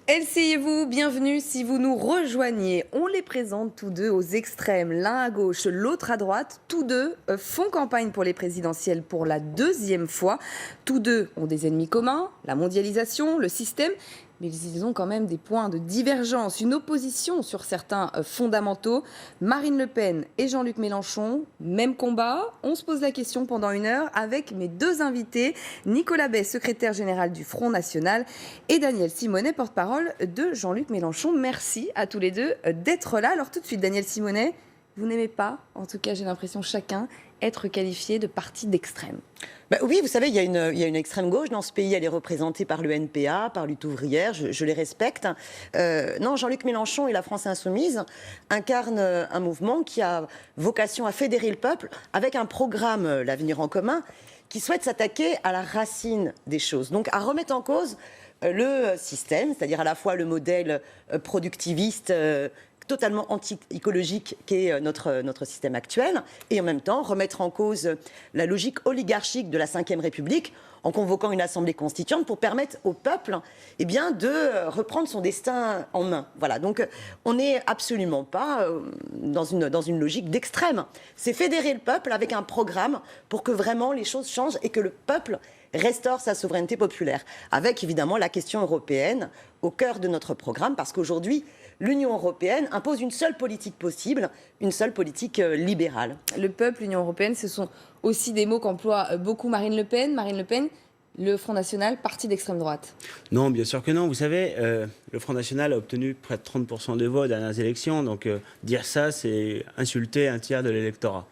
Asseyez-vous, bienvenue si vous nous rejoignez. On les présente tous deux aux extrêmes, l'un à gauche, l'autre à droite. Tous deux font campagne pour les présidentielles pour la deuxième fois. Tous deux ont des ennemis communs, la mondialisation, le système. Mais ils ont quand même des points de divergence, une opposition sur certains fondamentaux. Marine Le Pen et Jean-Luc Mélenchon, même combat. On se pose la question pendant une heure avec mes deux invités, Nicolas Bay, secrétaire général du Front National, et Daniel Simonet, porte-parole de Jean-Luc Mélenchon. Merci à tous les deux d'être là. Alors tout de suite, Daniel Simonet, vous n'aimez pas, en tout cas j'ai l'impression chacun, être qualifié de parti d'extrême. Oui, vous savez, il y a une extrême gauche dans ce pays. Elle est représentée par l'UNPA, par Lutte ouvrière. Je les respecte. Non, Jean-Luc Mélenchon et la France insoumise incarnent un mouvement qui a vocation à fédérer le peuple avec un programme, l'Avenir en commun, qui souhaite s'attaquer à la racine des choses. Donc, à remettre en cause le système, c'est-à-dire à la fois le modèle productiviste totalement anti-écologique qu'est notre système actuel, et en même temps remettre en cause la logique oligarchique de la Ve République en convoquant une assemblée constituante pour permettre au peuple de reprendre son destin en main. Voilà, donc on n'est absolument pas dans une logique d'extrême. C'est fédérer le peuple avec un programme pour que vraiment les choses changent et que le peuple restaure sa souveraineté populaire, avec évidemment la question européenne au cœur de notre programme, parce qu'aujourd'hui, l'Union européenne impose une seule politique possible, une seule politique libérale. Le peuple, l'Union européenne, ce sont aussi des mots qu'emploie beaucoup Marine Le Pen. Marine Le Pen, le Front National, parti d'extrême droite. Non, bien sûr que non. Vous savez, le Front National a obtenu près de 30% des voix aux dernières élections. Donc dire ça, c'est insulter un tiers de l'électorat.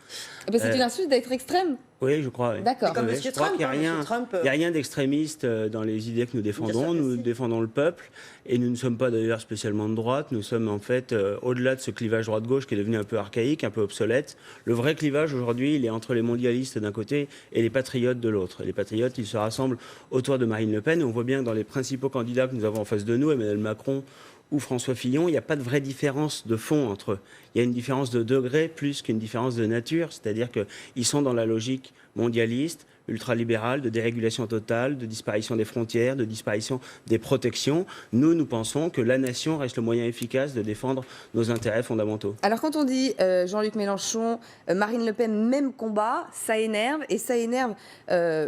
C'est une insulte d'être extrême. Oui, je crois. Oui. D'accord. Comme M. Trump, il n'y a rien d'extrémiste dans les idées que nous défendons. Nous défendons le peuple et nous ne sommes pas d'ailleurs spécialement de droite. Nous sommes en fait au-delà de ce clivage droite-gauche qui est devenu un peu archaïque, un peu obsolète. Le vrai clivage aujourd'hui, il est entre les mondialistes d'un côté et les patriotes de l'autre. Les patriotes, ils se rassemblent autour de Marine Le Pen. Et on voit bien que dans les principaux candidats que nous avons en face de nous, Emmanuel Macron ou François Fillon, il n'y a pas de vraie différence de fond entre eux. Il y a une différence de degré plus qu'une différence de nature, c'est-à-dire qu'ils sont dans la logique mondialiste, ultralibérale, de dérégulation totale, de disparition des frontières, de disparition des protections. Nous pensons que la nation reste le moyen efficace de défendre nos intérêts fondamentaux. Alors quand on dit Jean-Luc Mélenchon, Marine Le Pen, même combat, ça énerve, et ça énerve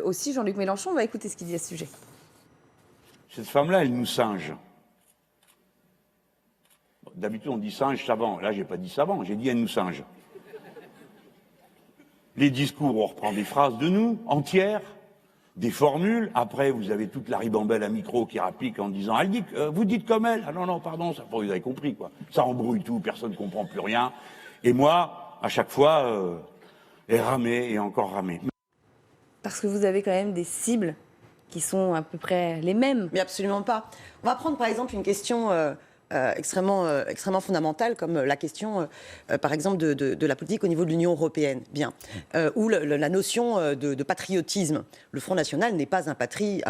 aussi Jean-Luc Mélenchon. On va écouter ce qu'il dit à ce sujet. Cette femme-là, elle nous singe. D'habitude, on dit singe savant. Là, j'ai pas dit savant, j'ai dit elle nous singe. Les discours, on reprend des phrases de nous, entières, des formules. Après, vous avez toute la ribambelle à micro qui rapplique en disant « Elle dit, vous dites comme elle ». Ah non, non, pardon, ça, vous avez compris, quoi. Ça embrouille tout, personne ne comprend plus rien. Et moi, à chaque fois, et ramer et encore ramer. Parce que vous avez quand même des cibles qui sont à peu près les mêmes. Mais absolument pas. On va prendre par exemple une question extrêmement fondamentale, comme la question, par exemple, de la politique au niveau de l'Union européenne. Bien. Ou la notion de patriotisme. Le Front National n'est pas un parti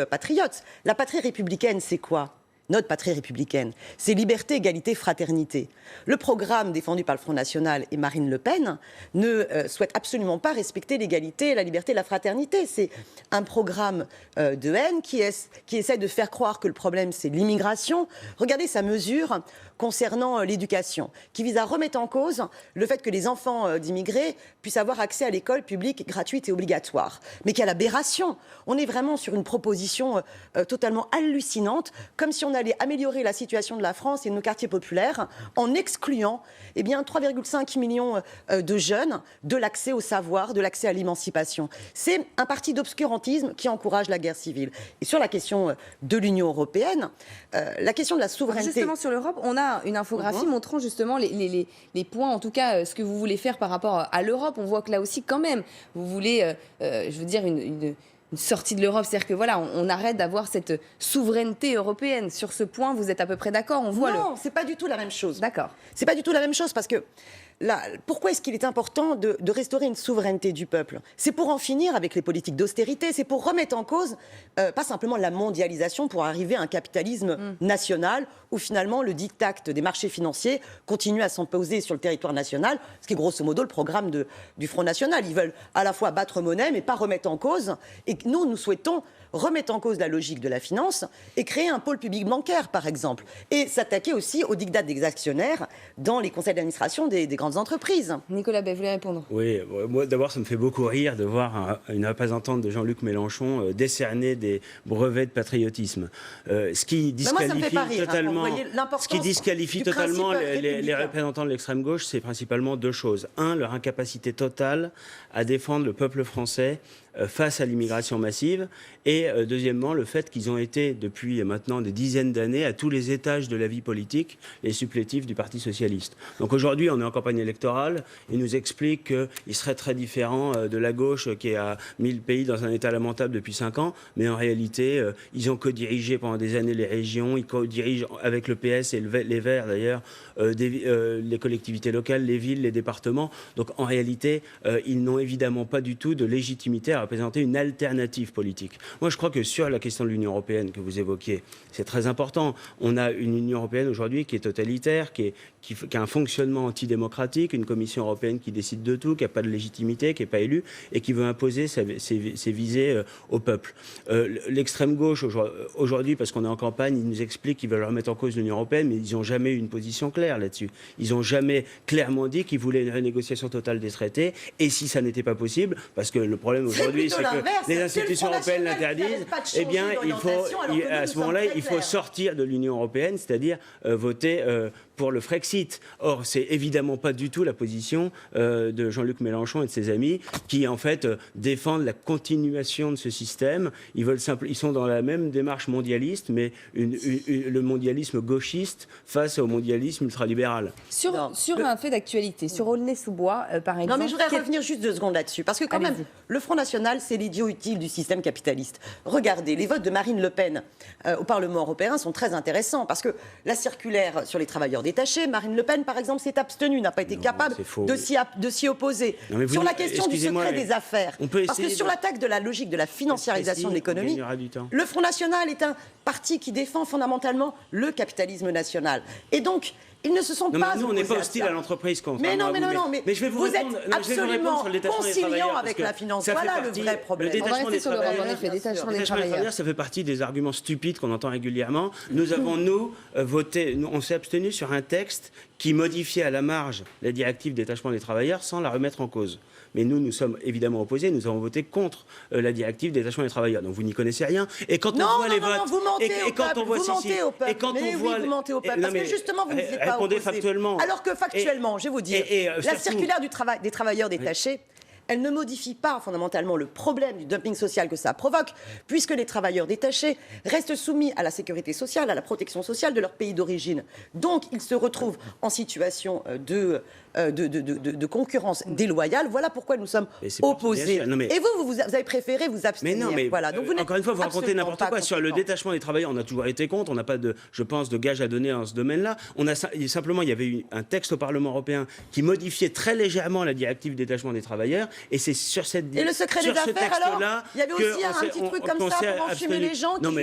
patriote. La patrie républicaine, c'est quoi ? Notre patrie républicaine, c'est liberté, égalité, fraternité. Le programme défendu par le Front National et Marine Le Pen ne souhaite absolument pas respecter l'égalité, la liberté, la fraternité. C'est un programme de haine qui essaie de faire croire que le problème, c'est l'immigration. Regardez sa mesure concernant l'éducation, qui vise à remettre en cause le fait que les enfants d'immigrés puissent avoir accès à l'école publique gratuite et obligatoire. Mais quelle aberration! On est vraiment sur une proposition totalement hallucinante, comme si on allait améliorer la situation de la France et de nos quartiers populaires en excluant 3,5 millions de jeunes de l'accès au savoir, de l'accès à l'émancipation. C'est un parti d'obscurantisme qui encourage la guerre civile. Et sur la question de l'Union européenne, la question de la souveraineté... Justement, sur l'Europe, on a une infographie montrant justement les points, en tout cas, ce que vous voulez faire par rapport à l'Europe. On voit que là aussi, quand même, vous voulez, une sortie de l'Europe, c'est-à-dire que voilà, on arrête d'avoir cette souveraineté européenne. Sur ce point, vous êtes à peu près d'accord? Non, c'est pas du tout la même chose. D'accord. C'est pas du tout la même chose parce que là, pourquoi est-ce qu'il est important de restaurer une souveraineté du peuple? C'est pour en finir avec les politiques d'austérité, c'est pour remettre en cause pas simplement la mondialisation, pour arriver à un capitalisme national où finalement le diktat des marchés financiers continue à s'imposer sur le territoire national, ce qui est grosso modo le programme du Front National. Ils veulent à la fois battre monnaie mais pas remettre en cause. Et nous souhaitons remettre en cause la logique de la finance et créer un pôle public bancaire, par exemple. Et s'attaquer aussi aux diktats des actionnaires dans les conseils d'administration des grandes entreprises. Nicolas Bay, vous voulez répondre? Oui, moi d'abord ça me fait beaucoup rire de voir une représentante de Jean-Luc Mélenchon décerner des brevets de patriotisme. Ce qui disqualifie totalement les représentants de l'extrême gauche, c'est principalement deux choses. Un, leur incapacité totale à défendre le peuple français face à l'immigration massive, et deuxièmement le fait qu'ils ont été depuis maintenant des dizaines d'années à tous les étages de la vie politique les supplétifs du Parti socialiste. Donc aujourd'hui on est en campagne électorale, ils nous expliquent qu'il serait très différent de la gauche qui a mis le pays dans un état lamentable depuis 5 ans, mais en réalité ils ont co-dirigé pendant des années les régions, ils co-dirigent avec le PS et les Verts d'ailleurs les collectivités locales, les villes, les départements. Donc en réalité ils n'ont évidemment pas du tout de légitimité à représenter une alternative politique. Moi, je crois que sur la question de l'Union européenne que vous évoquiez, c'est très important. On a une Union européenne aujourd'hui qui est totalitaire, qui a un fonctionnement antidémocratique, une Commission européenne qui décide de tout, qui n'a pas de légitimité, qui n'est pas élue et qui veut imposer ses visées au peuple. L'extrême gauche, aujourd'hui, parce qu'on est en campagne, ils nous expliquent qu'ils veulent remettre en cause l'Union européenne, mais ils n'ont jamais eu une position claire là-dessus. Ils n'ont jamais clairement dit qu'ils voulaient une renégociation totale des traités, et si ça n'était pas possible, parce que le problème aujourd'hui, c'est que les institutions européennes l'interdisent, eh bien, à ce moment-là, il faut sortir de l'Union européenne, c'est-à-dire voter pour le Frexit. Or, c'est évidemment pas du tout la position de Jean-Luc Mélenchon et de ses amis qui, en fait, défendent la continuation de ce système. Ils sont dans la même démarche mondialiste, mais le mondialisme gauchiste face au mondialisme ultralibéral. Sur un fait d'actualité, sur Aulnay-sous-Bois, par exemple... Non, mais je voudrais revenir juste 2 secondes là-dessus, parce que quand même, le Front National, c'est l'idiot utile du système capitaliste. Regardez, les votes de Marine Le Pen au Parlement européen sont très intéressants, parce que la circulaire sur les travailleurs détachés, Marine Le Pen, par exemple, s'est abstenue, n'a pas été capable de s'y opposer. Sur la question du secret des affaires, parce que sur l'attaque de la logique de la financiarisation de l'économie, le Front National est un parti qui défend fondamentalement le capitalisme national. Et donc, ils ne se sont pas... Nous, on n'est pas hostile à l'entreprise. Mais je vais vous répondre absolument conciliant avec la finance. Voilà le vrai problème. Le détachement des travailleurs, ça fait partie des arguments stupides qu'on entend régulièrement. Nous avons, voté, on s'est abstenu sur un texte qui modifiait à la marge la directive détachement des travailleurs sans la remettre en cause. Mais nous sommes évidemment opposés. Nous avons voté contre la directive détachement des travailleurs. Donc vous n'y connaissez rien. Et quand on voit les votes, vous mentez au peuple. Vous mentez au peuple. Parce que justement, vous ne vous êtes pas opposé. Factuellement. Alors que factuellement, je vais vous dire, la circulaire des travailleurs détachés, elle ne modifie pas fondamentalement le problème du dumping social que ça provoque, puisque les travailleurs détachés restent soumis à la sécurité sociale, à la protection sociale de leur pays d'origine. Donc, ils se retrouvent en situation de concurrence déloyale. Voilà pourquoi nous sommes opposés. Et vous avez préféré vous abstenir. Mais voilà. Donc encore une fois, vous racontez n'importe quoi. Sur le détachement des travailleurs, on a toujours été contre. On n'a pas je pense, de gage à donner dans ce domaine-là. Simplement, il y avait eu un texte au Parlement européen qui modifiait très légèrement la directive détachement des travailleurs. Et c'est sur cette Et le secret des affaires, alors il y avait aussi un petit truc comme ça pour enfumer les gens qui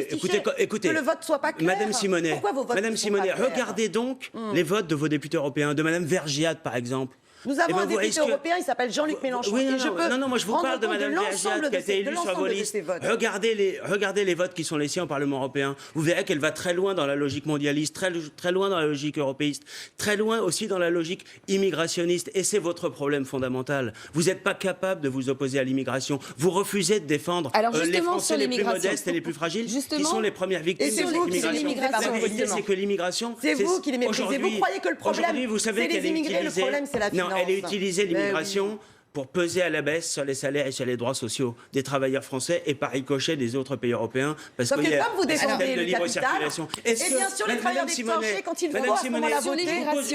écoutez, que le vote soit pas clair. Madame Simonet, pourquoi vos votes regardez donc les votes de vos députés européens, de Madame Vergiat, par exemple. Nous avons un député européen, il s'appelle Jean-Luc Mélenchon. Oui, moi je vous parle de Mme Vergiat qui a été élue sur vos listes. Regardez les votes qui sont les siens au Parlement européen. Vous verrez qu'elle va très loin dans la logique mondialiste, très loin dans la logique européiste, très loin aussi dans la logique immigrationniste. Et c'est votre problème fondamental. Vous n'êtes pas capable de vous opposer à l'immigration. Vous refusez de défendre les Français les plus modestes et les plus fragiles, qui sont les premières victimes de l'immigration. L'idée, c'est que l'immigration... C'est vous qui les méprisez. Vous croyez que le problème, c'est les immigrés, le problème, c'est la finance. Elle a utilisé l'immigration pour peser à la baisse sur les salaires et sur les droits sociaux des travailleurs français et par ricochet des autres pays européens. Parce que comme vous défendez de libre circulation. Et bien sûr, les travailleurs d'étranger, quand ils vont à ce moment-là voter,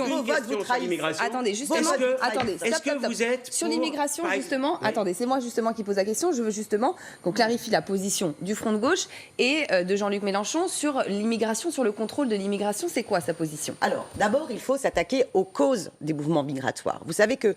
vos votes vous trahissent. Attendez, justement, est-ce que vous êtes sur l'immigration, justement, attendez, c'est moi justement qui pose la question. Je veux justement qu'on clarifie la position du Front de gauche et de Jean-Luc Mélenchon sur l'immigration, sur le contrôle de l'immigration. C'est quoi sa position? Alors, d'abord, il faut s'attaquer aux causes des mouvements migratoires. Vous savez que,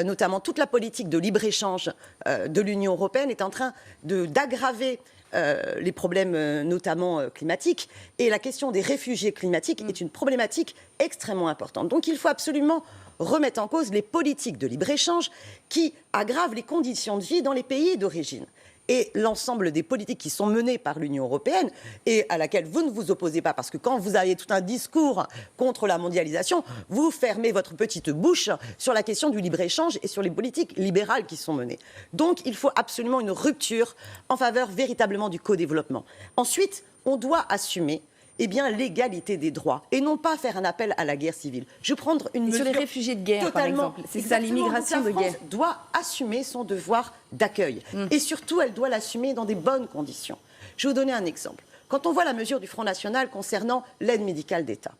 notamment, toute la politique de libre-échange de l'Union européenne est en train d'aggraver les problèmes notamment climatiques. Et la question des réfugiés climatiques est une problématique extrêmement importante. Donc il faut absolument remettre en cause les politiques de libre-échange qui aggravent les conditions de vie dans les pays d'origine. et l'ensemble des politiques qui sont menées par l'Union européenne et à laquelle vous ne vous opposez pas, parce que quand vous avez tout un discours contre la mondialisation, vous fermez votre petite bouche sur la question du libre-échange et sur les politiques libérales qui sont menées. Donc, il faut absolument une rupture en faveur véritablement du co-développement. Ensuite, on doit assumer l'égalité des droits et non pas faire un appel à la guerre civile. Je vais prendre une mesure sur les réfugiés de guerre, par exemple. C'est ça, l'immigration de guerre. La France doit assumer son devoir d'accueil. Et surtout, elle doit l'assumer dans des bonnes conditions. Je vais vous donner un exemple. Quand on voit la mesure du Front National concernant l'aide médicale d'État,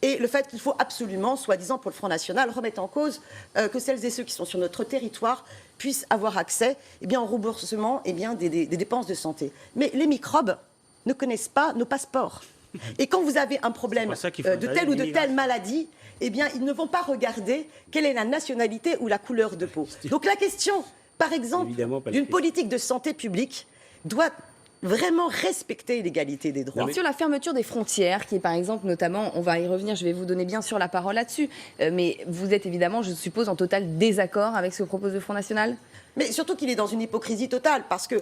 et le fait qu'il faut absolument, soi-disant pour le Front National, remettre en cause que celles et ceux qui sont sur notre territoire puissent avoir accès au remboursement des dépenses de santé. Mais les microbes ne connaissent pas nos passeports. Et quand vous avez un problème de telle ou de telle maladie, ils ne vont pas regarder quelle est la nationalité ou la couleur de peau. Donc la question, par exemple, d'une politique de santé publique doit vraiment respecter l'égalité des droits. Et sur la fermeture des frontières, qui est par exemple notamment, on va y revenir, je vais vous donner bien sûr la parole là-dessus, mais vous êtes évidemment, je suppose, en total désaccord avec ce que propose le Front National ? Mais surtout qu'il est dans une hypocrisie totale, parce que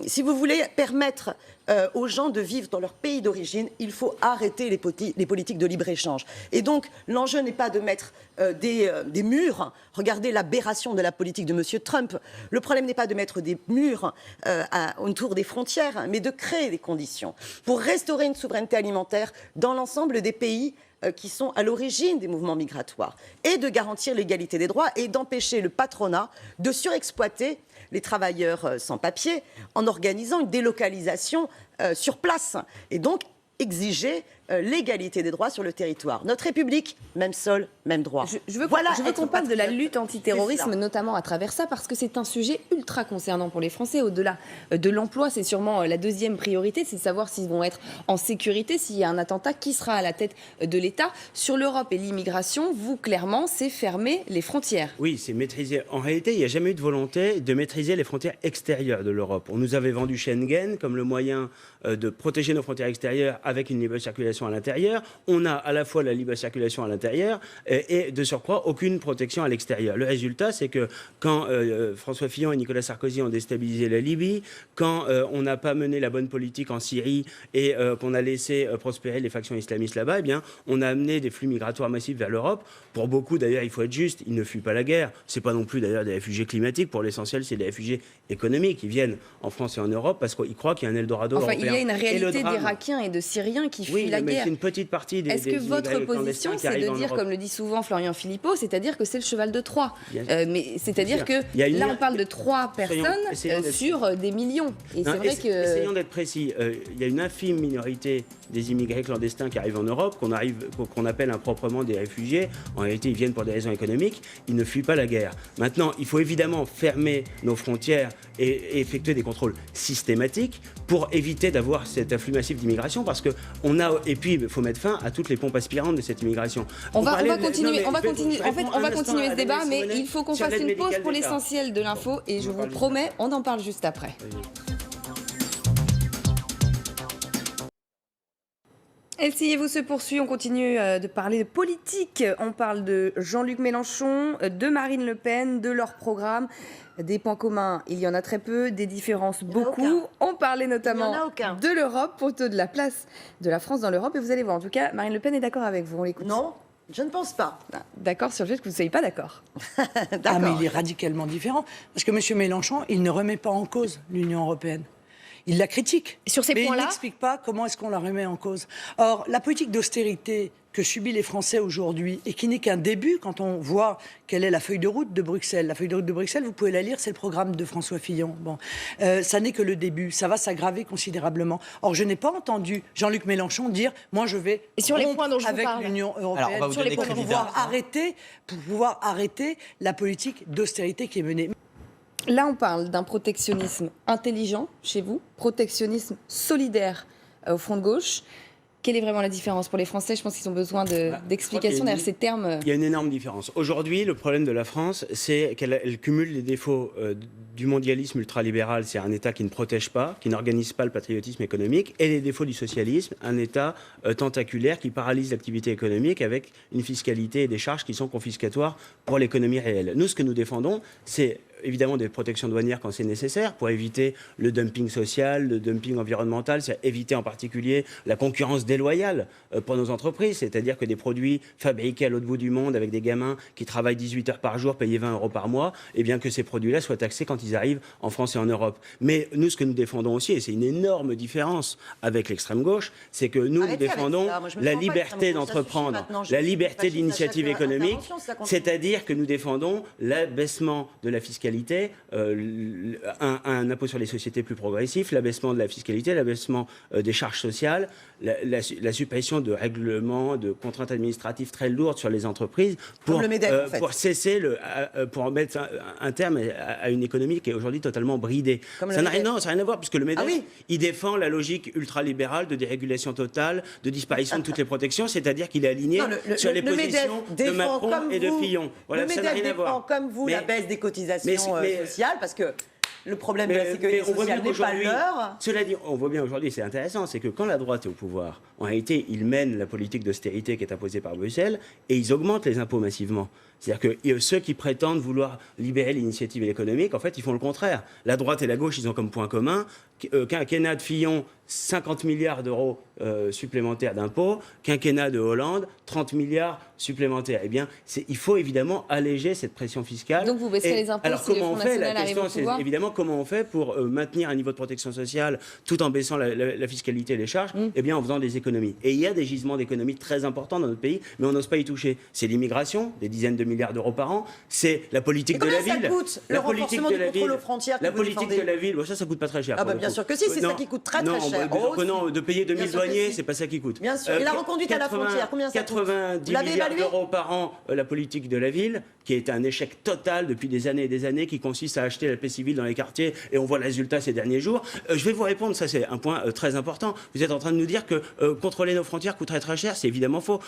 si vous voulez permettre aux gens de vivre dans leur pays d'origine, il faut arrêter les politiques de libre-échange. Et donc, l'enjeu n'est pas de mettre des murs. Regardez l'aberration de la politique de M. Trump. Le problème n'est pas de mettre des murs autour des frontières, mais de créer des conditions pour restaurer une souveraineté alimentaire dans l'ensemble des pays qui sont à l'origine des mouvements migratoires, et de garantir l'égalité des droits et d'empêcher le patronat de surexploiter les travailleurs sans papier en organisant une délocalisation sur place. Et donc exiger l'égalité des droits sur le territoire. Notre République, même sol, même droit. Je veux qu'on parle de la lutte antiterrorisme, notamment à travers ça, parce que c'est un sujet ultra concernant pour les Français. Au-delà de l'emploi, c'est sûrement la deuxième priorité, c'est de savoir s'ils vont être en sécurité, s'il y a un attentat, qui sera à la tête de l'État. Sur l'Europe et l'immigration, vous, clairement, c'est fermer les frontières. Oui, c'est maîtriser. En réalité, il n'y a jamais eu de volonté de maîtriser les frontières extérieures de l'Europe. On nous avait vendu Schengen comme le moyen de protéger nos frontières extérieures avec une libre circulation à l'intérieur. On a à la fois la libre circulation à l'intérieur et de surcroît aucune protection à l'extérieur. Le résultat, c'est que quand François Fillon et Nicolas Sarkozy ont déstabilisé la Libye, quand on n'a pas mené la bonne politique en Syrie et qu'on a laissé prospérer les factions islamistes là-bas, on a amené des flux migratoires massifs vers l'Europe. Pour beaucoup, d'ailleurs, il faut être juste, ils ne fuient pas la guerre. C'est pas non plus d'ailleurs des réfugiés climatiques. Pour l'essentiel, c'est des réfugiés économiques. Ils viennent en France et en Europe parce qu'ils croient qu'il y a un Eldorado européen. Il y a une réalité d'Irakiens et de Syriens qui fuient la guerre. C'est une petite partie des Est-ce que votre position, c'est de dire, comme le dit souvent Florian Philippot, c'est-à-dire que c'est le cheval de Troie, mais c'est-à-dire que là, on parle de 3 personnes sur des millions. Et c'est vrai que... Essayons d'être précis. Il y a une infime minorité des immigrés clandestins qui arrivent en Europe, qu'on appelle improprement des réfugiés. En réalité, ils viennent pour des raisons économiques. Ils ne fuient pas la guerre. Maintenant, il faut évidemment fermer nos frontières et effectuer des contrôles systématiques pour éviter d'avoir cet afflux massif d'immigration, parce que et puis il faut mettre fin à toutes les pompes aspirantes de cette immigration. On va continuer ce débat, mais il faut qu'on fasse une pause pour l'essentiel de l'info, et je vous promets, on en parle juste après. LCI-vous se poursuit, on continue de parler de politique. On parle de Jean-Luc Mélenchon, de Marine Le Pen, de leur programme. Des points communs, il y en a très peu, des différences beaucoup. On parlait notamment de l'Europe, plutôt de la place de la France dans l'Europe. Et vous allez voir, en tout cas, Marine Le Pen est d'accord avec vous, on l'écoute. Non, je ne pense pas. D'accord sur le fait que vous ne soyez pas d'accord. Mais il est radicalement différent. Parce que M. Mélenchon, il ne remet pas en cause l'Union européenne. Il la critique. Sur ces points-là, il n'explique pas comment est-ce qu'on la remet en cause. Or, la politique d'austérité que subissent les Français aujourd'hui, et qui n'est qu'un début quand on voit quelle est la feuille de route de Bruxelles. La feuille de route de Bruxelles, vous pouvez la lire, c'est le programme de François Fillon. Ça n'est que le début, ça va s'aggraver considérablement. Or, je n'ai pas entendu Jean-Luc Mélenchon dire « moi je vais rompre avec l'Union européenne » pour pouvoir arrêter la politique d'austérité qui est menée. Là, on parle d'un protectionnisme intelligent chez vous, protectionnisme solidaire au Front de gauche. Quelle est vraiment la différence pour les Français? Je pense qu'ils ont besoin d'explications derrière ces termes. Il y a une énorme différence. Aujourd'hui, le problème de la France, c'est qu'elle cumule les défauts du mondialisme ultralibéral, c'est un État qui ne protège pas, qui n'organise pas le patriotisme économique, et les défauts du socialisme, un État tentaculaire qui paralyse l'activité économique avec une fiscalité et des charges qui sont confiscatoires pour l'économie réelle. Nous, ce que nous défendons, c'est évidemment des protections douanières quand c'est nécessaire pour éviter le dumping social, le dumping environnemental, c'est éviter en particulier la concurrence déloyale pour nos entreprises, c'est-à-dire que des produits fabriqués à l'autre bout du monde avec des gamins qui travaillent 18 heures par jour, payés 20 € par mois, et bien que ces produits-là soient taxés quand ils arrivent en France et en Europe. Mais nous, ce que nous défendons aussi, et c'est une énorme différence avec l'extrême gauche, c'est que nous défendons la liberté d'entreprendre, la liberté d'initiative économique, c'est-à-dire que nous défendons l'abaissement de la fiscalité, un impôt sur les sociétés plus progressif, l'abaissement de la fiscalité, l'abaissement des charges sociales, la suppression de règlements, de contraintes administratives très lourdes sur les entreprises pour cesser, pour mettre un terme à une économie qui est aujourd'hui totalement bridée. Ça n'a rien à voir, puisque le MEDEF, il défend la logique ultralibérale de dérégulation totale, de disparition de toutes les protections, c'est-à-dire qu'il est aligné sur les positions de Macron et de Fillon. Voilà, ça n'a rien à voir. Comme vous, la baisse des cotisations sociales, parce que le problème de la sécurité sociale n'est pas l'heure. Cela dit, on voit bien aujourd'hui, c'est intéressant, c'est que quand la droite est au pouvoir, en réalité, ils mènent la politique d'austérité qui est imposée par Bruxelles et ils augmentent les impôts massivement. C'est-à-dire que ceux qui prétendent vouloir libérer l'initiative économique, en fait, ils font le contraire. La droite et la gauche, ils ont comme point commun quinquennat de Fillon, 50 milliards d'euros supplémentaires d'impôts, quinquennat de Hollande, 30 milliards supplémentaires. Eh bien, il faut évidemment alléger cette pression fiscale. Donc vous baisserez les impôts si le Front National arrive au pouvoir ? La question, c'est évidemment comment on fait pour maintenir un niveau de protection sociale tout en baissant la fiscalité et les charges, eh bien en faisant des économies. Et il y a des gisements d'économies très importants dans notre pays, mais on n'ose pas y toucher. C'est l'immigration, des dizaines de milliards d'euros par an, c'est la politique de la ville. Ça coûte le renforcement du contrôle aux frontières que la vous politique défendez. de la ville, ça coûte pas très cher. Ah bah bien sûr que si, c'est ça qui coûte très cher. Non, de payer 2000 douaniers, c'est pas ça qui coûte. Bien sûr. Et la reconduite à la frontière, combien ça coûte ? 90 milliards d'euros par an, la politique de la ville, qui est un échec total depuis des années et des années, qui consiste à acheter la paix civile dans les quartiers, et on voit le résultat ces derniers jours. Je vais vous répondre, ça c'est un point très important. Vous êtes en train de nous dire que contrôler nos frontières coûterait très cher, c'est évidemment faux.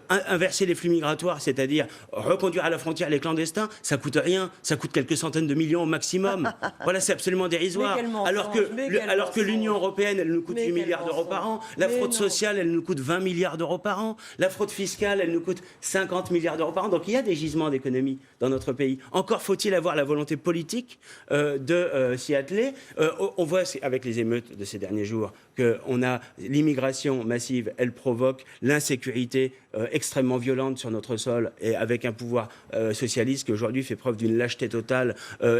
Inverser les flux migratoires, c'est-à-dire reconduire à la frontière les clandestins, ça coûte rien, ça coûte quelques centaines de millions au maximum. Voilà, c'est absolument dérisoire. Alors que l'Union européenne, elle nous coûte 8 milliards d'euros par an, la fraude sociale, elle nous coûte 20 milliards d'euros par an, la fraude fiscale, elle nous coûte 50 milliards d'euros par an. Donc il y a des gisements d'économie dans notre pays. Encore faut-il avoir la volonté politique de s'y atteler. On voit avec les émeutes de ces derniers jours qu'on a l'immigration massive, elle provoque l'insécurité extrêmement violente sur notre sol, et avec un pouvoir socialiste qui aujourd'hui fait preuve d'une lâcheté totale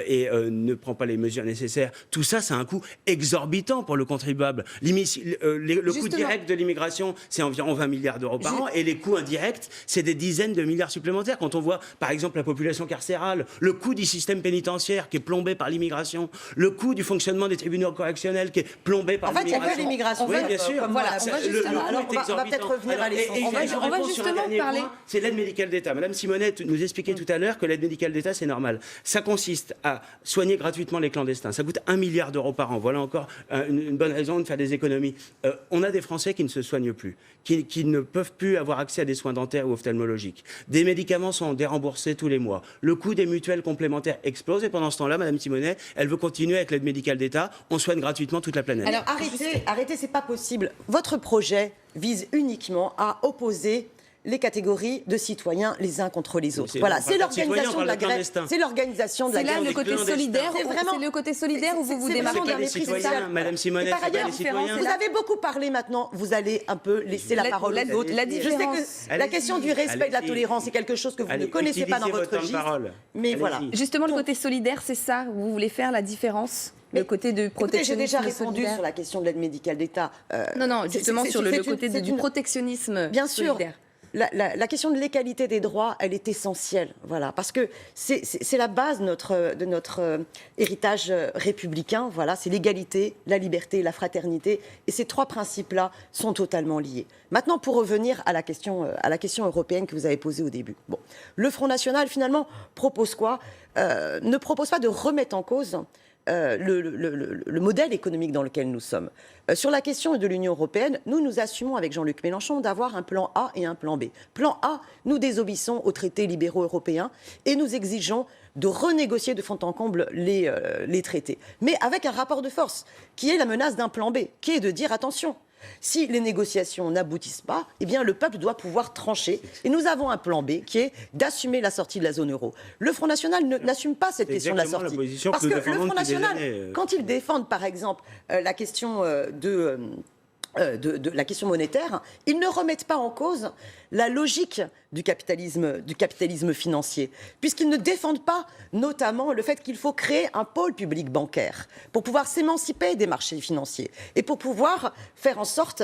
et ne prend pas les mesures nécessaires. Tout ça, c'est un coût exorbitant pour le contribuable. Le coût direct de l'immigration, c'est environ 20 milliards d'euros par an, et les coûts indirects, c'est des dizaines de milliards supplémentaires. Quand on voit, par exemple, la population carcérale, le coût du système pénitentiaire qui est plombé par l'immigration, le coût du fonctionnement des tribunaux correctionnels qui est plombé par l'immigration. En fait, il y a que l'immigration. Oui, bien sûr. Voilà, on va peut-être revenir à l'essentiel. On va justement parler. C'est l'aide médicale d'État. Madame Simonet nous expliquait tout à l'heure que l'aide médicale d'État, c'est normal. Ça consiste à soigner gratuitement les clandestins. Ça coûte 1 milliard d'euros par an. Voilà encore une bonne raison de faire des économies. On a des Français qui ne se soignent plus, qui ne peuvent plus avoir accès à des soins dentaires ou ophtalmologiques. Des médicaments sont déremboursés tous les mois. Le coût des mutuelles complémentaires explose, et pendant ce temps-là, Madame Simonet, elle veut continuer avec l'aide médicale d'État. On soigne gratuitement toute la planète. Alors arrêtez, c'est pas possible. Votre projet vise uniquement à opposer les catégories de citoyens les uns contre les autres. Voilà, c'est l'organisation de la grève. C'est l'organisation de la grève. C'est là le côté solidaire. C'est le côté solidaire où vous vous démarquez. Les citoyens, Madame Simonet, par ailleurs, vous avez beaucoup parlé maintenant. Vous allez un peu laisser la parole aux autres. Je sais que la question du respect, de la tolérance, est quelque chose que vous ne connaissez pas dans votre registre. Mais voilà. Justement, le côté solidaire, c'est ça. Vous voulez faire la différence. Le côté de protectionnisme. J'ai déjà répondu sur la question de l'aide médicale d'État. Non, justement sur le côté du protectionnisme. Bien sûr. Solidaire. La question de l'égalité des droits, elle est essentielle, voilà, parce que c'est la base de notre héritage républicain, voilà, c'est l'égalité, la liberté, la fraternité, et ces trois principes-là sont totalement liés. Maintenant, pour revenir à la question européenne que vous avez posée au début, bon, le Front National finalement propose quoi ? Ne propose pas de remettre en cause le modèle économique dans lequel nous sommes. Sur la question de l'Union européenne, nous assumons avec Jean-Luc Mélenchon d'avoir un plan A et un plan B. Plan A, nous désobéissons aux traités libéraux européens et nous exigeons de renégocier de fond en comble les traités. Mais avec un rapport de force, qui est la menace d'un plan B, qui est de dire attention, Si les négociations n'aboutissent pas, eh bien le peuple doit pouvoir trancher. Et nous avons un plan B qui est d'assumer la sortie de la zone euro. Le Front National n'assume pas cette question de la exactement la sortie. position Parce que que nous le défendons Front depuis des National, années. quand ils défendent par exemple la question de la question monétaire, ils ne remettent pas en cause la logique du capitalisme financier, puisqu'ils ne défendent pas notamment le fait qu'il faut créer un pôle public bancaire pour pouvoir s'émanciper des marchés financiers et pour pouvoir faire en sorte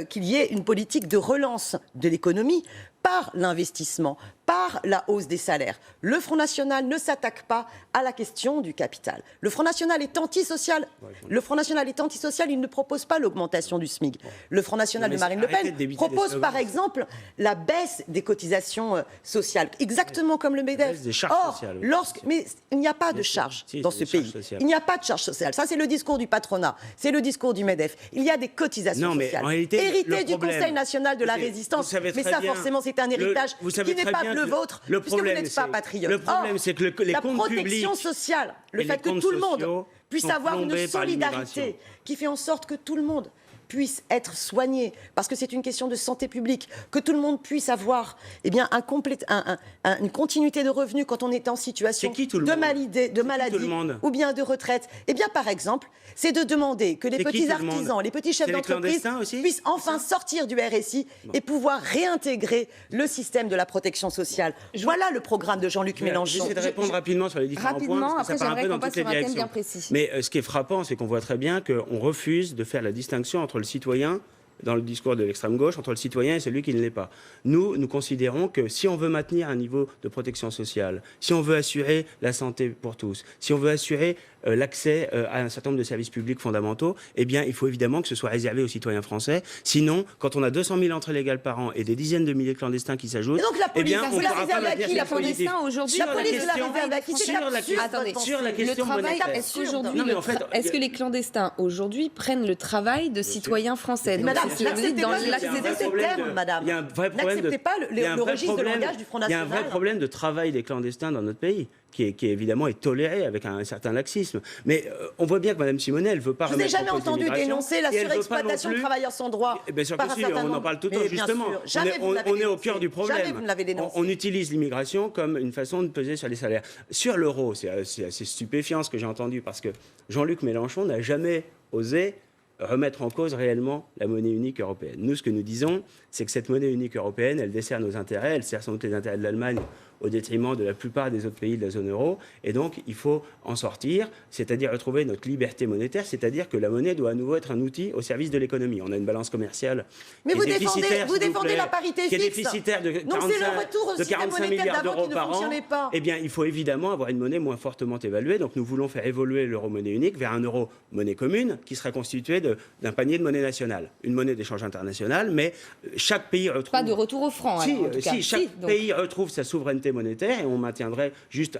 qu'il y ait une politique de relance de l'économie par l'investissement, par la hausse des salaires. Le Front National ne s'attaque pas à la question du capital. Le Front National est antisocial. Le Front National est antisocial, il ne propose pas l'augmentation du SMIC. Le Front National de Marine Le Pen propose par exemple la baisse des cotisations sociales, exactement comme le MEDEF. Des charges sociales. Mais il n'y a pas de charge dans ce pays. Il n'y a pas de charge sociale. Ça, c'est le discours du patronat. C'est le discours du MEDEF. Il y a des cotisations sociales. En réalité, héritées du Conseil national de la résistance. Mais ça, forcément, c'est un héritage qui n'est pas le vôtre, puisque vous n'êtes pas patriote. Le problème, c'est que les comptes publics... La protection sociale, le fait que tout le monde puisse avoir une solidarité qui fait en sorte que tout le monde puisse être soigné, parce que c'est une question de santé publique, que tout le monde puisse avoir une continuité de revenus quand on est en situation de maladie ou bien de retraite. Eh bien, par exemple, c'est de demander que les petits artisans, les petits chefs d'entreprise puissent enfin sortir du RSI et pouvoir réintégrer le système de la protection sociale. Voilà le programme de Jean-Luc Mélenchon. J'essaie de répondre rapidement sur les différents points, parce que ça part un peu dans toutes les directions. Mais ce qui est frappant, c'est qu'on voit très bien qu'on refuse de faire la distinction entre le citoyen, dans le discours de l'extrême gauche, entre le citoyen et celui qui ne l'est pas. Nous considérons que si on veut maintenir un niveau de protection sociale, si on veut assurer la santé pour tous, si on veut assurer l'accès à un certain nombre de services publics fondamentaux, eh bien, il faut évidemment que ce soit réservé aux citoyens français. Sinon, quand on a 200 000 entrées légales par an et des dizaines de milliers de clandestins qui s'ajoutent, eh bien, vous la réservez à qui, la police aujourd'hui? La police la réserve à qui? Sur la question monétaire. Est-ce que les clandestins aujourd'hui prennent le travail de citoyens français? Madame, n'acceptez pas ces termes, madame. Il y a un vrai problème N'acceptez pas le registre de langage du Front Il y a National. un vrai problème de travail des clandestins dans notre pays, qui évidemment est toléré avec un certain laxisme. Mais on voit bien que Mme Simonet, elle ne veut pas Je vous ai remettre en jamais cause entendu l'immigration, dénoncer la et elle veut pas non surexploitation de plus- travailleurs sans droit. Bien sûr par que un si, certain on en nombre. parle tout le Mais temps, bien justement. sûr. Jamais vous ne l'avez On est au dénoncé. cœur du problème. Jamais vous ne l'avez dénoncé. On utilise l'immigration comme une façon de peser sur les salaires. Sur l'euro, c'est assez stupéfiant ce que j'ai entendu, parce que Jean-Luc Mélenchon n'a jamais osé remettre en cause réellement la monnaie unique européenne. Nous, ce que nous disons, c'est que cette monnaie unique européenne, elle dessert nos intérêts, elle sert sans doute les intérêts de l'Allemagne au détriment de la plupart des autres pays de la zone euro. Et donc, il faut en sortir, c'est-à-dire retrouver notre liberté monétaire, c'est-à-dire que la monnaie doit à nouveau être un outil au service de l'économie. On a une balance commerciale Mais qui vous est déficitaire, défendez s'il vous plaît, la parité qui est fixe. déficitaire de Donc, c'est le retour au de système 45 monétaire milliards d'avant d'euros qui ne par an. fonctionnait pas. Eh bien, il faut évidemment avoir une monnaie moins fortement évaluée. Donc, nous voulons faire évoluer l'euro-monnaie unique vers un euro monnaie commune qui sera constitué d'un panier de monnaie nationale, une monnaie d'échange international, mais chaque pays retrouve... Pas de retour au franc, alors, en tout cas. Si, chaque donc. pays retrouve sa souveraineté monétaire et on maintiendrait juste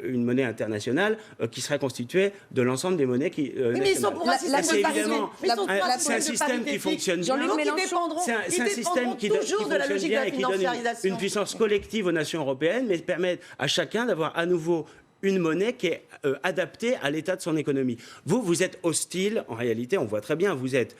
une monnaie internationale qui serait constituée de l'ensemble des monnaies qui... Mais ils sont pour un système c'est de parité. évidemment... Mais ils sont pour un C'est un système qui fonctionne bien. Jean-Luc Donc, ils Mélenchon, dépendront C'est un système qui toujours de la fonctionne logique de bien la et qui donne financiarisation. une puissance collective aux nations européennes, mais permet à chacun d'avoir à nouveau une monnaie qui est adaptée à l'état de son économie. Vous êtes hostile, en réalité, on voit très bien, vous êtes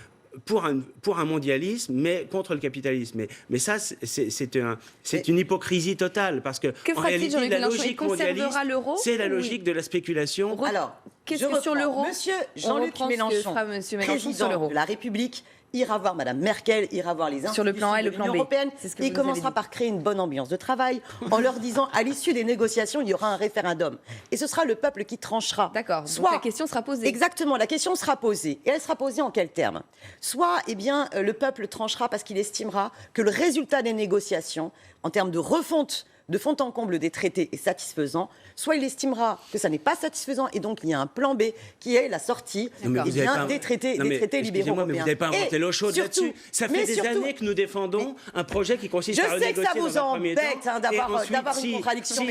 pour un mondialisme, mais contre le capitalisme. Mais ça, c'est une hypocrisie totale, parce que en réalité, Jean-Luc la Mélenchon? logique Il conservera mondialiste, l'euro c'est la ou logique de la spéculation. Alors, Qu'est-ce que sur l'euro? Monsieur On Jean-Luc reprend ce que Mélenchon, fera Monsieur Mélenchon sur président l'euro. de la République, ira voir Madame Merkel, ira voir les institutions Sur le plan A et de le plan l'Union B. européenne, C'est ce que et vous il nous avez commencera dit. par créer une bonne ambiance de travail en leur disant, à l'issue des négociations, il y aura un référendum. Et ce sera le peuple qui tranchera. D'accord, donc Soit- la question sera posée. Exactement, la question sera posée. Et elle sera posée en quels termes? Soit, eh bien, le peuple tranchera parce qu'il estimera que le résultat des négociations, en termes de refonte, de fond en comble des traités est satisfaisant, soit il estimera que ça n'est pas satisfaisant et donc il y a un plan B qui est la sortie des traités libéraux Mais vous n'avez pas inventé l'eau chaude là-dessus. Ça fait des années que nous défendons un projet qui consiste à renégocier Je sais que ça vous dans un premier embête temps, d'avoir et ensuite, une contradiction.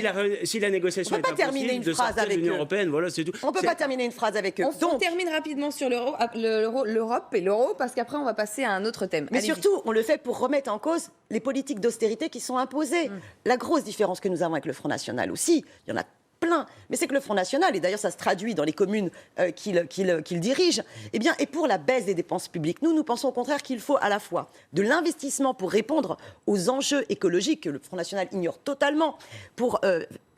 Si la négociation On peut est pas terminer impossible, une de phrase sortir de avec l'Union eux. européenne, voilà, c'est tout. On ne peut pas terminer une phrase avec eux. On termine rapidement sur l'Europe et l'euro, parce qu'après, on va passer à un autre thème. Mais Allez-y. surtout, on le fait pour remettre en cause les politiques d'austérité qui sont imposées. La grosse différence que nous avons avec le Front National aussi, il y en a plein. Mais c'est que le Front National, et d'ailleurs ça se traduit dans les communes qu'il dirige, eh bien, est pour la baisse des dépenses publiques. Nous pensons au contraire qu'il faut à la fois de l'investissement pour répondre aux enjeux écologiques que le Front National ignore totalement, pour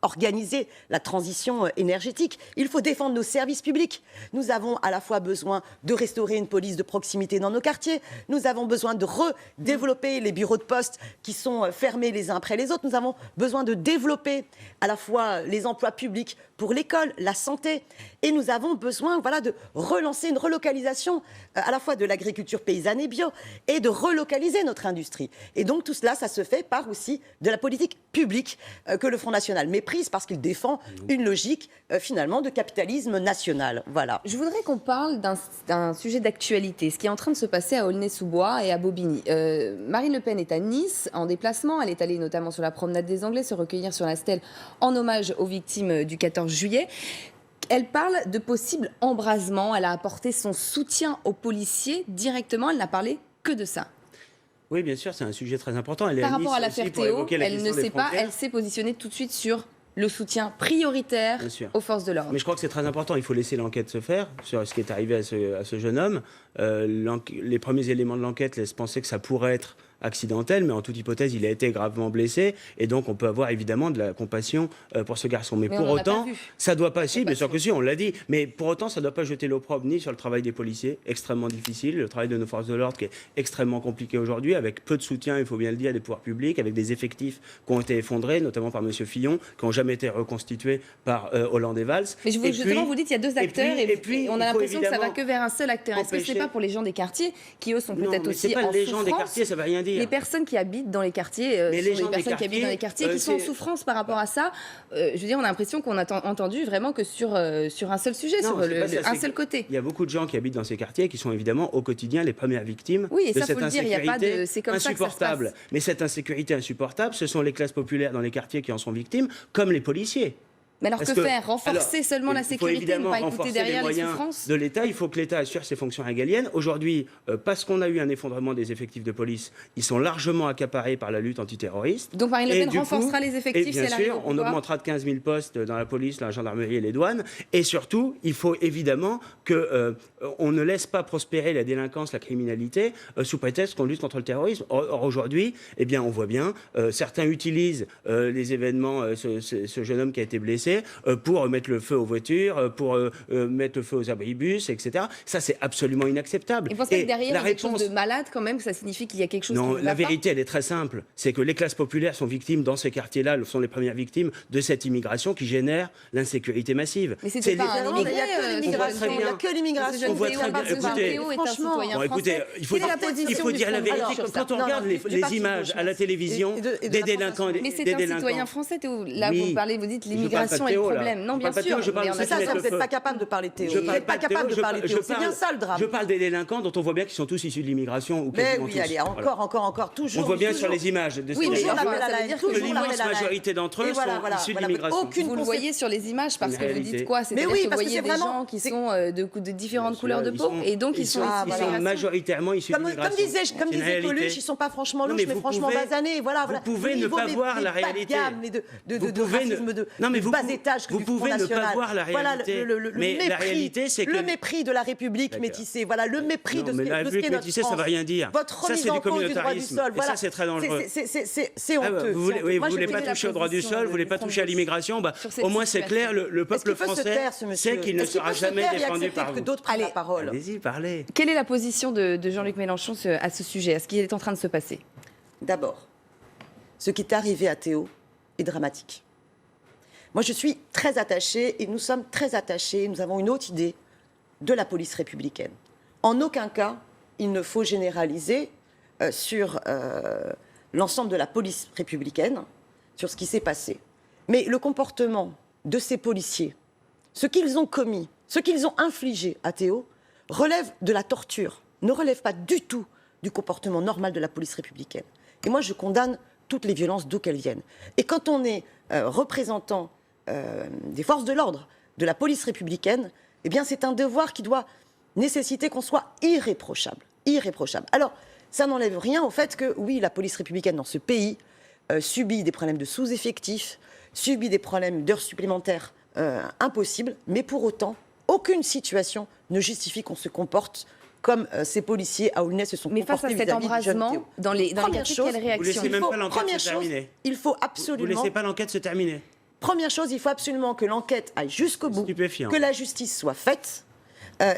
organiser la transition énergétique. Il faut défendre nos services publics. Nous avons à la fois besoin de restaurer une police de proximité dans nos quartiers. Nous avons besoin de redévelopper les bureaux de poste qui sont fermés les uns après les autres. Nous avons besoin de développer à la fois les emplois publics pour l'école, la santé. Et nous avons besoin de relancer une relocalisation à la fois de l'agriculture paysanne et bio et de relocaliser notre industrie. Et donc tout cela, ça se fait par aussi de la politique publique que le Front National méprise parce qu'il défend une logique finalement de capitalisme national. Voilà. Je voudrais qu'on parle d'un sujet d'actualité, ce qui est en train de se passer à Aulnay-sous-Bois et à Bobigny. Marine Le Pen est à Nice en déplacement. Elle est allée notamment sur la promenade des Anglais se recueillir sur la stèle en hommage aux victimes du 14 juillet. Elle parle de possibles embrasements. Elle a apporté son soutien aux policiers directement. Elle n'a parlé que de ça. Oui, bien sûr, c'est un sujet très important. Par rapport à l'affaire Théo, elle ne sait pas, elle s'est positionnée tout de suite sur le soutien prioritaire aux forces de l'ordre. Mais je crois que c'est très important. Il faut laisser l'enquête se faire sur ce qui est arrivé à ce jeune homme. Les premiers éléments de l'enquête laissent penser que ça pourrait être accidentel, mais en toute hypothèse, il a été gravement blessé. Et donc, on peut avoir évidemment de la compassion pour ce garçon. Mais pour autant, ça ne doit pas... Si, bien sûr que si, on l'a dit. Mais pour autant, ça ne doit pas jeter l'opprobre ni sur le travail des policiers, extrêmement difficile, le travail de nos forces de l'ordre qui est extrêmement compliqué aujourd'hui, avec peu de soutien, il faut bien le dire, des pouvoirs publics, avec des effectifs qui ont été effondrés, notamment par M. Fillon, qui n'ont jamais été reconstitués par Hollande et Valls. Mais justement, vous dites qu'il y a deux acteurs et on a l'impression que ça va que vers un seul acteur. Est-ce que ce n'est pas pour les gens des quartiers qui, eux, sont peut-être aussi en souffrance? Les gens des quartiers, ça ne veut rien dire. Les personnes qui habitent dans les quartiers, qui sont en souffrance par rapport à ça. Je veux dire, on a l'impression qu'on a entendu vraiment que sur un seul sujet, sur un seul côté. Il y a beaucoup de gens qui habitent dans ces quartiers qui sont évidemment au quotidien les premières victimes de cette insécurité insupportable. Mais cette insécurité insupportable, ce sont les classes populaires dans les quartiers qui en sont victimes, comme les policiers. Mais alors que faire? Renforcer seulement la sécurité, ne pas écouter derrière les souffrances de l'État. Il faut que l'État assure ses fonctions régaliennes. Aujourd'hui, parce qu'on a eu un effondrement des effectifs de police, ils sont largement accaparés par la lutte antiterroriste. Donc Marine Le Pen renforcera les effectifs, bien sûr, on augmentera de 15 000 postes dans la police, la gendarmerie et les douanes. Et surtout, il faut évidemment qu'on ne laisse pas prospérer la délinquance, la criminalité, sous prétexte qu'on lutte contre le terrorisme. Or aujourd'hui, eh bien, on voit bien, certains utilisent les événements, ce jeune homme qui a été blessé, pour mettre le feu aux voitures, pour mettre le feu aux abribus, etc. Ça, c'est absolument inacceptable. Et vous pensez que derrière, il y a quelque chose de malade quand même, que ça signifie qu'il y a quelque chose qui ne va pas ? Non, la vérité, elle est très simple. C'est que les classes populaires sont victimes, dans ces quartiers-là, sont les premières victimes de cette immigration qui génère l'insécurité massive. Mais c'était pas un immigré, il n'y a que l'immigration. On voit très bien. Écoutez, il faut dire la vérité. Quand on regarde les images à la télévision des délinquants... Mais c'est un citoyen français, Théo. Là, vous dites l'immigration est le problème. Non, bien sûr. C'est ça, vous n'êtes pas capable de parler de Théo. Vous n'êtes pas capable de parler de Théo. C'est bien ça le drame. Je parle des délinquants dont on voit bien qu'ils sont tous issus de l'immigration. Mais oui, allez, encore, toujours. On voit bien sur les images de oui, ces gens que l'immense majorité d'entre eux sont issus de l'immigration. Vous le voyez sur les images parce que vous dites quoi? C'est-à-dire que vous voyez des gens qui sont de différentes couleurs de peau et donc ils sont majoritairement issus de l'immigration. Comme disait Coluche, ils ne sont pas franchement louches, mais franchement basanés. Vous pouvez ne pas voir la réalité. De racisme de bas étage que du Front National. Ne pas voir la réalité. Mais la réalité, c'est que le mépris de la République métissée. Voilà le mépris de ce qu'est notre France. Métissée, ça ne veut rien dire. Votre remise en cause du droit du sol. Et ça, c'est très dangereux. C'est honteux. Vous ne voulez pas toucher au droit du sol, vous ne voulez pas toucher à l'immigration. Au moins, c'est clair. Le peuple français sait qu'il ne sera jamais défendu par vous. Allez, parole. Allez-y, parlez. Quelle est la position de Jean-Luc Mélenchon à ce sujet, à ce qui est en train de se passer? D'abord, ce qui est arrivé à Théo est dramatique. Moi, je suis très attachée, et nous sommes très attachés, nous avons une haute idée de la police républicaine. En aucun cas, il ne faut généraliser sur l'ensemble de la police républicaine, sur ce qui s'est passé. Mais le comportement de ces policiers, ce qu'ils ont commis, ce qu'ils ont infligé à Théo, relève de la torture, ne relève pas du tout du comportement normal de la police républicaine. Et moi, je condamne toutes les violences d'où qu'elles viennent. Et quand on est représentant des forces de l'ordre, de la police républicaine, eh bien c'est un devoir qui doit nécessiter qu'on soit irréprochable. Irréprochable. Alors, ça n'enlève rien au fait que, oui, la police républicaine dans ce pays subit des problèmes de sous-effectifs, subi des problèmes d'heures supplémentaires impossibles, mais pour autant, aucune situation ne justifie qu'on se comporte comme ces policiers à Aulnay se sont Mais face comportés à cet vis-à-vis du jeune embrasement, Théo. dans les Première quartiers, chose, quelle Vous laissez réaction même pas l'enquête Première se chose, terminer. il faut Vous absolument... laissez pas l'enquête se terminer. Première chose, il faut absolument que l'enquête aille jusqu'au bout, Stupéfiant. que la justice soit faite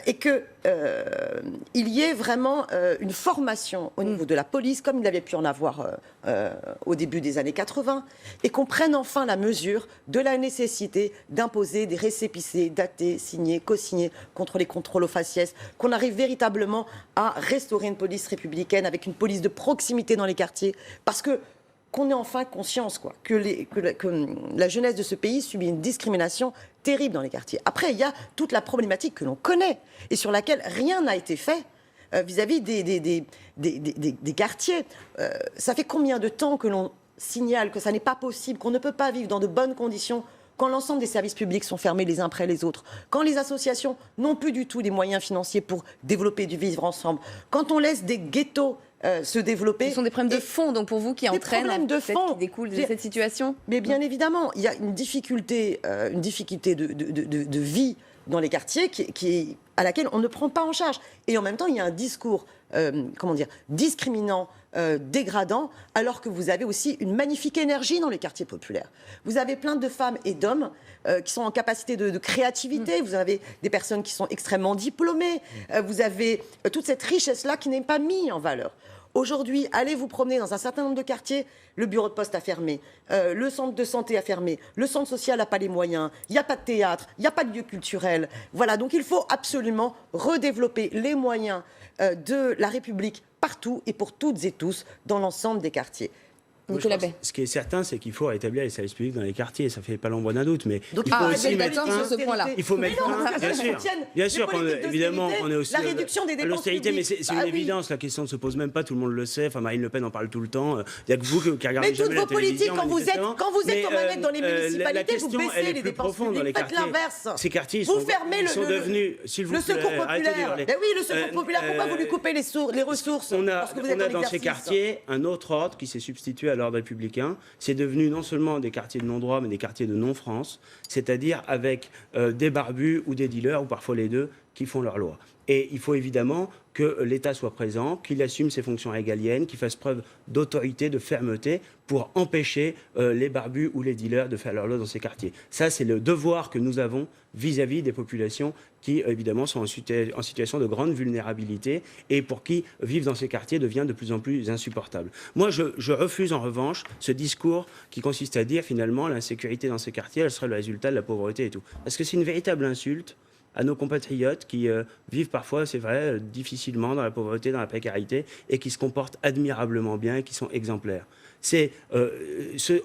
et qu'il y ait vraiment une formation au niveau de la police, comme il avait pu en avoir au début des années 80, et qu'on prenne enfin la mesure de la nécessité d'imposer des récépissés datés, signés, co-signés contre les contrôles aux faciès, qu'on arrive véritablement à restaurer une police républicaine avec une police de proximité dans les quartiers, parce que qu'on ait enfin conscience que la jeunesse de ce pays subit une discrimination terrible dans les quartiers. Après, il y a toute la problématique que l'on connaît et sur laquelle rien n'a été fait vis-à-vis des quartiers. Ça fait combien de temps que l'on signale que ça n'est pas possible, qu'on ne peut pas vivre dans de bonnes conditions quand l'ensemble des services publics sont fermés les uns après les autres, quand les associations n'ont plus du tout les moyens financiers pour développer du vivre ensemble, quand on laisse des ghettos se développer. Ce sont des problèmes de fond, donc pour vous, qui entraînent, qui découlent de cette situation. Mais bien évidemment, il y a une difficulté de vie dans les quartiers à laquelle on ne prend pas en charge. Et en même temps, il y a un discours, discriminant, dégradant, alors que vous avez aussi une magnifique énergie dans les quartiers populaires. Vous avez plein de femmes et d'hommes qui sont en capacité de créativité. Vous avez des personnes qui sont extrêmement diplômées. Vous avez toute cette richesse-là qui n'est pas mise en valeur. Aujourd'hui, allez vous promener dans un certain nombre de quartiers, le bureau de poste a fermé, le centre de santé a fermé, le centre social n'a pas les moyens, il n'y a pas de théâtre, il n'y a pas de lieu culturel. Voilà, donc il faut absolument redévelopper les moyens de la République partout et pour toutes et tous dans l'ensemble des quartiers. Nicolas Bay. Ce qui est certain, c'est qu'il faut rétablir les services publics dans les quartiers. Ça fait pas l'ombre d'un doute, mais Donc, il faut aussi vous êtes mettre d'accord fin. sur ce point-là. Il faut mettre fin, bien sûr. Bien sûr, évidemment, on est aussi la réduction des à dépenses l'austérité, mais publiques. c'est une évidence. La question ne se pose même pas. Tout le monde le sait. Enfin, Marine Le Pen en parle tout le temps. Il n'y a que vous qui regardez mais jamais toutes la vos politiques, télévision. quand vous êtes aux manettes dans les municipalités, la vous question, elle baissez est les plus dépenses profonde dans les publiques. Faites quartiers. l'inverse. Ces quartiers, Vous fermez ils sont devenus, s'il vous plaît, le secours arrêtez de populaire. hurler. Ben oui, le secours populaire. Pourquoi vous lui coupez les ressources On a lorsque vous êtes en dans ces exercice quartiers un autre ordre qui s'est substitué à l'ordre républicain. C'est devenu non seulement des quartiers de non-droit, mais des quartiers de non-France, c'est-à-dire avec des barbus ou des dealers, ou parfois les deux, qui font leur loi. Et il faut évidemment que l'État soit présent, qu'il assume ses fonctions régaliennes, qu'il fasse preuve d'autorité, de fermeté pour empêcher les barbus ou les dealers de faire leur loi dans ces quartiers. Ça, c'est le devoir que nous avons vis-à-vis des populations qui, évidemment, sont en situation de grande vulnérabilité et pour qui vivre dans ces quartiers devient de plus en plus insupportable. Moi, je refuse en revanche ce discours qui consiste à dire finalement l'insécurité dans ces quartiers, elle serait le résultat de la pauvreté et tout. Parce que c'est une véritable insulte à nos compatriotes qui vivent parfois, c'est vrai, difficilement dans la pauvreté, dans la précarité, et qui se comportent admirablement bien et qui sont exemplaires.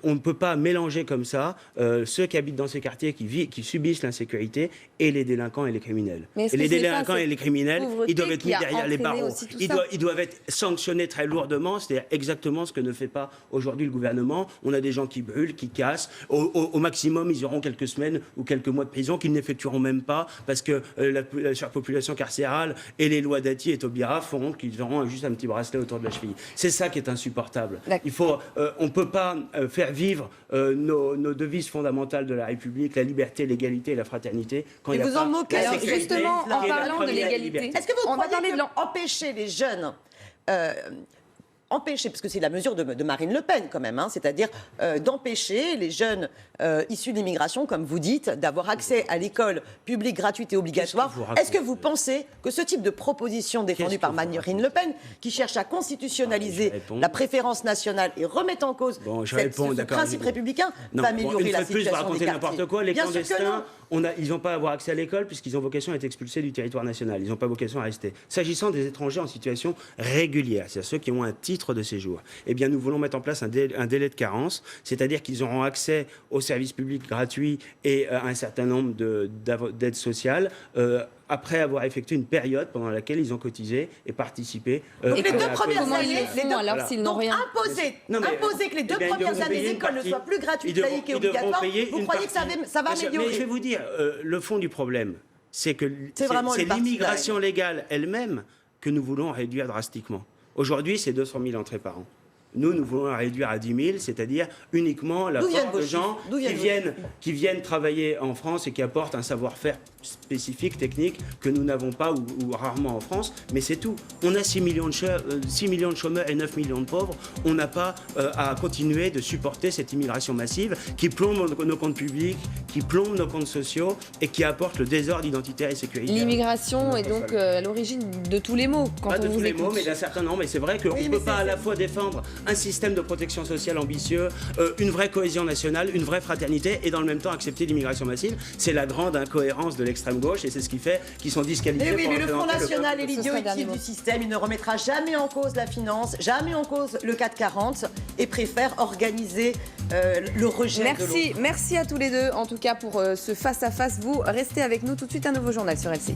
On ne peut pas mélanger comme ça ceux qui habitent dans ces quartiers, qui subissent l'insécurité, et les délinquants et les criminels. Et les délinquants et les criminels, ils doivent être mis derrière les barreaux. Ils doivent être sanctionnés très lourdement, c'est-à-dire exactement ce que ne fait pas aujourd'hui le gouvernement. On a des gens qui brûlent, qui cassent. Au maximum, ils auront quelques semaines ou quelques mois de prison qu'ils n'effectueront même pas, parce que la surpopulation carcérale et les lois Dati et Taubira feront qu'ils auront juste un petit bracelet autour de la cheville. C'est ça qui est insupportable. On ne peut pas faire vivre nos devises fondamentales de la République, la liberté, l'égalité et la fraternité, quand il y a vous pas en moquez. la Alors sécurité, justement, qui en est la parlant de première l'égalité, liberté. Est-ce que vous on va croyez parler que empêcher les jeunes empêcher, parce que c'est la mesure de Marine Le Pen quand même, hein, c'est-à-dire d'empêcher les jeunes issus de l'immigration, comme vous dites, d'avoir accès à l'école publique gratuite et obligatoire. Est-ce que vous pensez que ce type de proposition défendue par Marine Le Pen, qui cherche à constitutionnaliser la préférence nationale et remettre en cause ce principe républicain, va améliorer la situation des quartiers? N'importe quoi, les clandestins, ils n'ont pas à avoir accès à l'école puisqu'ils ont vocation à être expulsés du territoire national. Ils n'ont pas vocation à rester. S'agissant des étrangers en situation régulière, c'est-à-dire ceux qui ont un titre de séjour, eh bien, nous voulons mettre en place un délai de carence, c'est-à-dire qu'ils auront accès aux services publics gratuits et à un certain nombre d'aides sociales après avoir effectué une période pendant laquelle ils ont cotisé et participé. Et les 2 premières Comment ils années, le font alors s'ils n'ont rien? imposer que les 2 premières années d'école ne soient plus gratuites, laïques et obligatoires, vous croyez que ça va améliorer? Mais je vais vous dire, le fond du problème, c'est que c'est l'immigration légale elle-même que nous voulons réduire drastiquement. Aujourd'hui, c'est 200 000 entrées par an. Nous voulons la réduire à 10 000, c'est-à-dire uniquement la force de gens qui viennent travailler en France et qui apportent un savoir-faire spécifique, technique, que nous n'avons pas ou rarement en France, mais c'est tout. On a 6 millions de chômeurs et 9 millions de pauvres. On n'a pas à continuer de supporter cette immigration massive qui plombe nos comptes publics, qui plombe nos comptes sociaux et qui apporte le désordre identitaire et sécuritaire. L'immigration est donc à l'origine de tous les maux. Pas de tous les maux, mais d'un certain nombre. Et c'est vrai qu'on ne peut pas à la fois défendre un système de protection sociale ambitieux, une vraie cohésion nationale, une vraie fraternité, et dans le même temps accepter l'immigration massive. C'est la grande incohérence de l'extrême gauche, et c'est ce qui fait qu'ils sont disqualifiés. Mais oui, mais le Front National est Ce l'idiot sera le dernier utile mot. du système. Il ne remettra jamais en cause la finance, jamais en cause le 440, et préfère organiser le rejet de l'autre. Merci à tous les deux, en tout cas pour ce face-à-face. Vous restez avec nous tout de suite, un nouveau journal sur LCI.